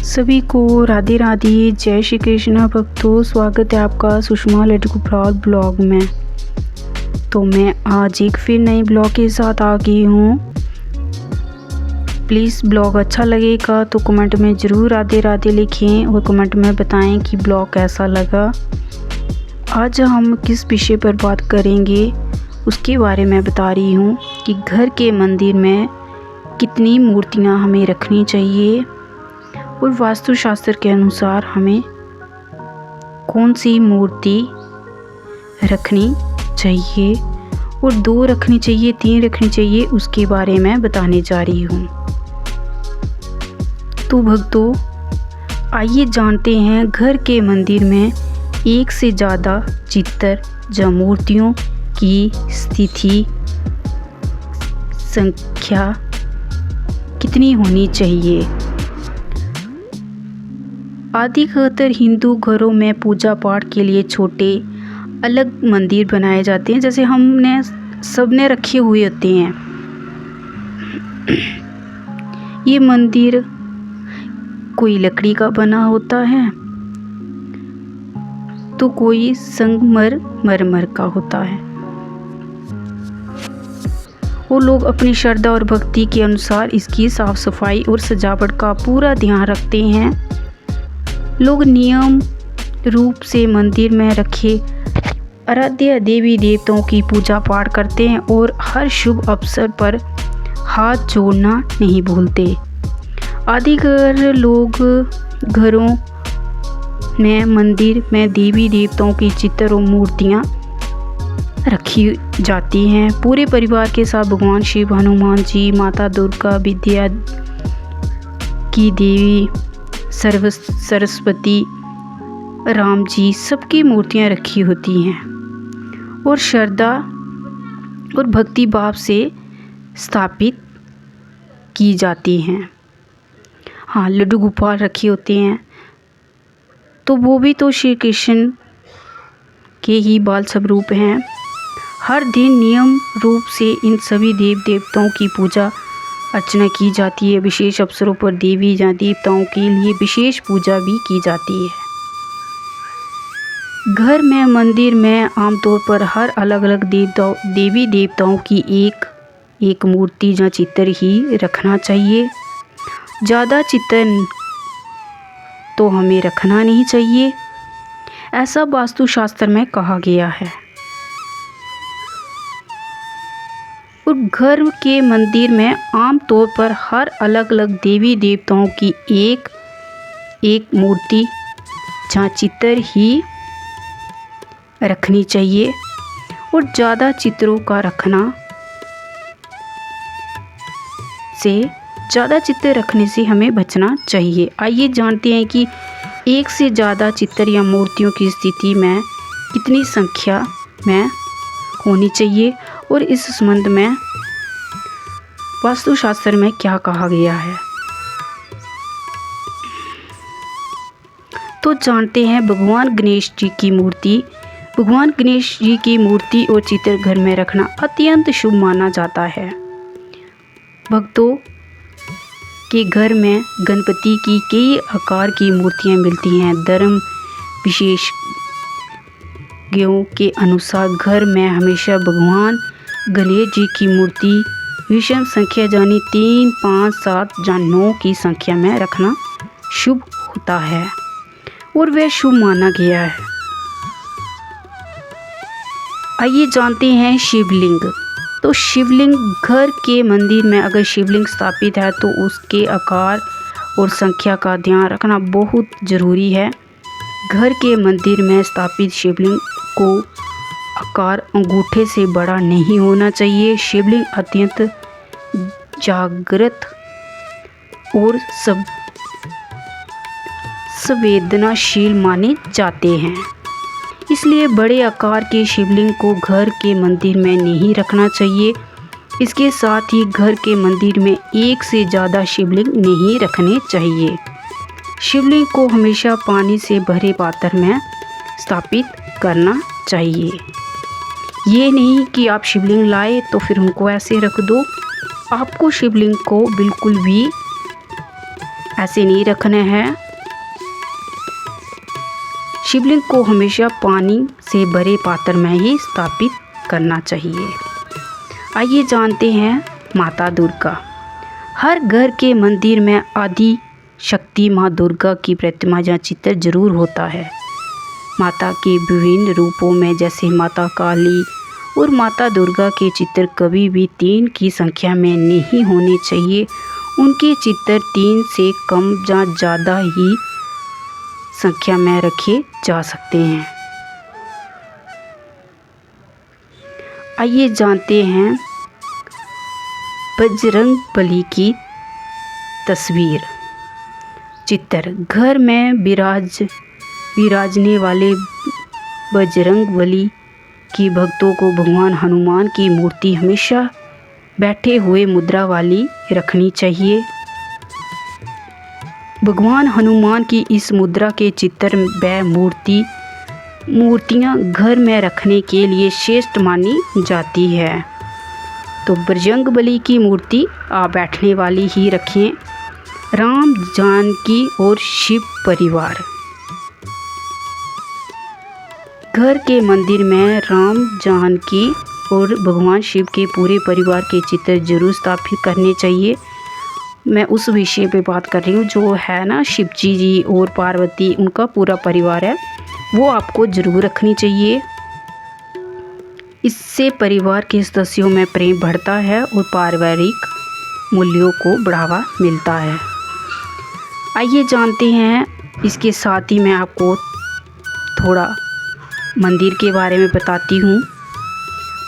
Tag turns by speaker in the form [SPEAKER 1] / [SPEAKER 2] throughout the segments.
[SPEAKER 1] सभी को राधे राधे, जय श्री कृष्ण भक्तों। स्वागत है आपका सुषमा लड्डू प्रॉड ब्लॉग में। तो मैं आज एक फिर नई ब्लॉग के साथ आ गई हूँ। प्लीज़ ब्लॉग अच्छा लगेगा तो कमेंट में ज़रूर राधे राधे लिखें और कमेंट में बताएं कि ब्लॉग कैसा लगा। आज हम किस विषय पर बात करेंगे उसके बारे में बता रही हूँ कि घर के मंदिर में कितनी मूर्तियाँ हमें रखनी चाहिए और वास्तुशास्त्र के अनुसार हमें कौन सी मूर्ति रखनी चाहिए और 2 रखनी चाहिए, 3 रखनी चाहिए, उसके बारे में बताने जा रही हूँ। तो भक्तों, आइए जानते हैं घर के मंदिर में एक से ज़्यादा चित्र या मूर्तियों की स्थिति संख्या कितनी होनी चाहिए। अधिकतर हिंदू घरों में पूजा पाठ के लिए छोटे अलग मंदिर बनाए जाते हैं, जैसे हमने सबने रखे हुए होते हैं। ये मंदिर कोई लकड़ी का बना होता है तो कोई संगमरमर का होता है और लोग अपनी श्रद्धा और भक्ति के अनुसार इसकी साफ सफाई और सजावट का पूरा ध्यान रखते हैं। लोग नियम रूप से मंदिर में रखे आराध्य देवी देवताओं की पूजा पाठ करते हैं और हर शुभ अवसर पर हाथ जोड़ना नहीं भूलते। अधिकतर लोग घरों में मंदिर में देवी देवताओं की चित्र और मूर्तियाँ रखी जाती हैं। पूरे परिवार के साथ भगवान शिव, हनुमान जी, माता दुर्गा, विद्या की देवी सरस्वती, राम जी, सबकी मूर्तियाँ रखी होती हैं और श्रद्धा और भक्ति भाव से स्थापित की जाती हैं। हाँ, लड्डू गोपाल रखे होते हैं तो वो भी तो श्री कृष्ण के ही बाल स्वरूप हैं। हर दिन नियम रूप से इन सभी देव देवताओं की पूजा अर्चना की जाती है। विशेष अवसरों पर देवी या देवताओं के लिए विशेष पूजा भी की जाती है। घर में मंदिर में आमतौर पर हर अलग अलग देवी देवताओं की एक मूर्ति या चित्र ही रखना चाहिए। ज़्यादा चित्र तो हमें रखना नहीं चाहिए, ऐसा वास्तुशास्त्र में कहा गया है। और घर के मंदिर में आमतौर पर हर अलग अलग देवी देवताओं की एक मूर्ति या चित्र ही रखनी चाहिए और ज़्यादा चित्रों का ज़्यादा चित्र रखने से हमें बचना चाहिए। आइए जानते हैं कि एक से ज़्यादा चित्र या मूर्तियों की स्थिति में कितनी संख्या में होनी चाहिए और इस संबंध में वास्तुशास्त्र में क्या कहा गया है। तो जानते हैं भगवान गणेश जी की मूर्ति। भगवान गणेश जी की मूर्ति और चित्र घर में रखना अत्यंत शुभ माना जाता है। भक्तों के घर में गणपति की कई आकार की मूर्तियां मिलती हैं। धर्म विशेषज्ञों के अनुसार घर में हमेशा भगवान गणेश जी की मूर्ति विषम संख्या यानी 3, 5, 7 या 9 की संख्या में रखना शुभ होता है और वह शुभ माना गया है। आइए जानते हैं शिवलिंग। तो शिवलिंग घर के मंदिर में अगर शिवलिंग स्थापित है तो उसके आकार और संख्या का ध्यान रखना बहुत ज़रूरी है। घर के मंदिर में स्थापित शिवलिंग को आकार अंगूठे से बड़ा नहीं होना चाहिए। शिवलिंग अत्यंत जागृत और संवेदनशील माने जाते हैं, इसलिए बड़े आकार के शिवलिंग को घर के मंदिर में नहीं रखना चाहिए। इसके साथ ही घर के मंदिर में एक से ज़्यादा शिवलिंग नहीं रखने चाहिए। शिवलिंग को हमेशा पानी से भरे पात्र में स्थापित करना चाहिए। ये नहीं कि आप शिवलिंग लाए तो फिर उनको ऐसे रख दो। आपको शिवलिंग को बिल्कुल भी ऐसे नहीं रखना है। शिवलिंग को हमेशा पानी से भरे पात्र में ही स्थापित करना चाहिए। आइए जानते हैं माता दुर्गा। हर घर के मंदिर में आदि शक्ति माँ दुर्गा की प्रतिमा या चित्र जरूर होता है। माता के विभिन्न रूपों में जैसे माता काली और माता दुर्गा के चित्र कभी भी 3 की संख्या में नहीं होने चाहिए। उनके चित्र 3 से कम या ज़्यादा ही संख्या में रखे जा सकते हैं। आइए जानते हैं बजरंग बली की तस्वीर चित्र। घर में विराजने वाले बजरंग बली की भक्तों को भगवान हनुमान की मूर्ति हमेशा बैठे हुए मुद्रा वाली रखनी चाहिए। भगवान हनुमान की इस मुद्रा के चित्र व मूर्तियाँ घर में रखने के लिए श्रेष्ठ मानी जाती है। तो बजरंग बली की मूर्ति आप बैठने वाली ही रखें। राम जानकी और शिव परिवार। घर के मंदिर में राम जानकी और भगवान शिव के पूरे परिवार के चित्र जरूर स्थापित करने चाहिए। मैं उस विषय पे बात कर रही हूँ जो है ना, शिव जी और पार्वती, उनका पूरा परिवार है, वो आपको ज़रूर रखनी चाहिए। इससे परिवार के सदस्यों में प्रेम बढ़ता है और पारिवारिक मूल्यों को बढ़ावा मिलता है। आइए जानते हैं, इसके साथ ही मैं आपको थोड़ा मंदिर के बारे में बताती हूँ।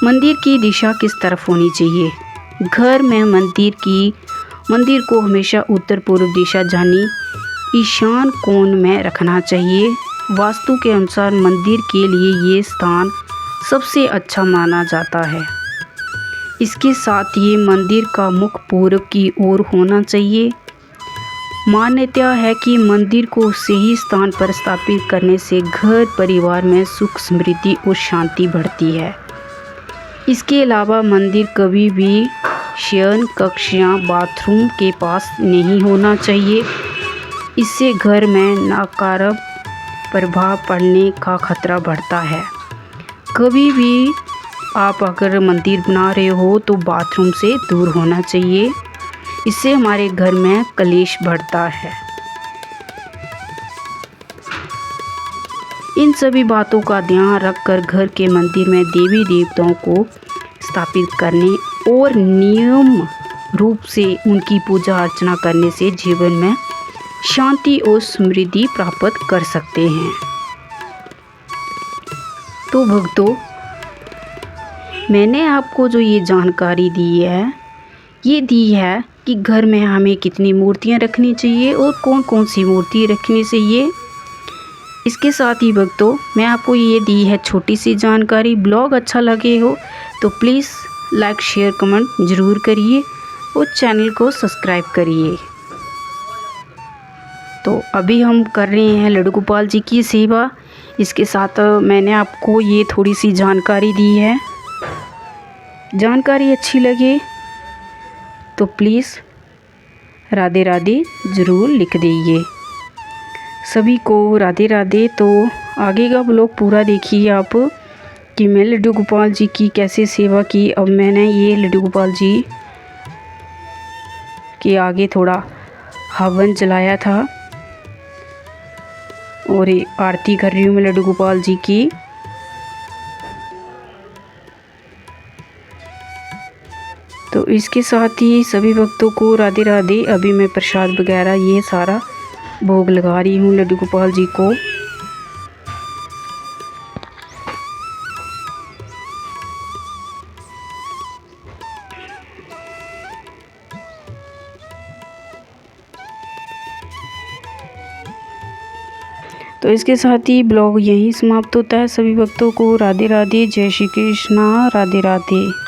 [SPEAKER 1] मंदिर की दिशा किस तरफ होनी चाहिए। घर में मंदिर को हमेशा उत्तर पूर्व दिशा यानी ईशान कोण में रखना चाहिए। वास्तु के अनुसार मंदिर के लिए ये स्थान सबसे अच्छा माना जाता है। इसके साथ ही मंदिर का मुख पूर्व की ओर होना चाहिए। मान्यता है कि मंदिर को सही स्थान पर स्थापित करने से घर परिवार में सुख समृद्धि और शांति बढ़ती है। इसके अलावा मंदिर कभी भी शयन कक्ष या बाथरूम के पास नहीं होना चाहिए। इससे घर में नकारात्मक प्रभाव पड़ने का खतरा बढ़ता है। कभी भी आप अगर मंदिर बना रहे हो तो बाथरूम से दूर होना चाहिए। इससे हमारे घर में कलेश बढ़ता है। इन सभी बातों का ध्यान रखकर घर के मंदिर में देवी देवताओं को स्थापित करने और नियम रूप से उनकी पूजा अर्चना करने से जीवन में शांति और समृद्धि प्राप्त कर सकते हैं। तो भक्तों, मैंने आपको जो ये जानकारी दी है, ये दी है कि घर में हमें कितनी मूर्तियाँ रखनी चाहिए और कौन कौन सी मूर्ति रखनी चाहिए। इसके साथ ही भक्तों, मैं आपको ये दी है छोटी सी जानकारी। ब्लॉग अच्छा लगे हो तो प्लीज़ लाइक शेयर कमेंट ज़रूर करिए और चैनल को सब्सक्राइब करिए। तो अभी हम कर रहे हैं लड्डू गोपाल जी की सेवा। इसके साथ मैंने आपको ये थोड़ी सी जानकारी दी है। जानकारी अच्छी लगे तो प्लीज़ राधे राधे ज़रूर लिख दीजिए। सभी को राधे राधे। तो आगे का ब्लॉग पूरा देखिए आप कि मैं लड्डू गोपाल जी की कैसे सेवा की। अब मैंने ये लड्डू गोपाल जी के आगे थोड़ा हवन जलाया था और आरती कर रही हूँ मैं लड्डू गोपाल जी की। तो इसके साथ ही सभी भक्तों को राधे राधे। अभी मैं प्रसाद वगैरह ये सारा भोग लगा रही हूँ लड्डू गोपाल जी को। तो इसके साथ ही ब्लॉग यहीं समाप्त होता है। सभी भक्तों को राधे राधे। जय श्री कृष्णा। राधे राधे।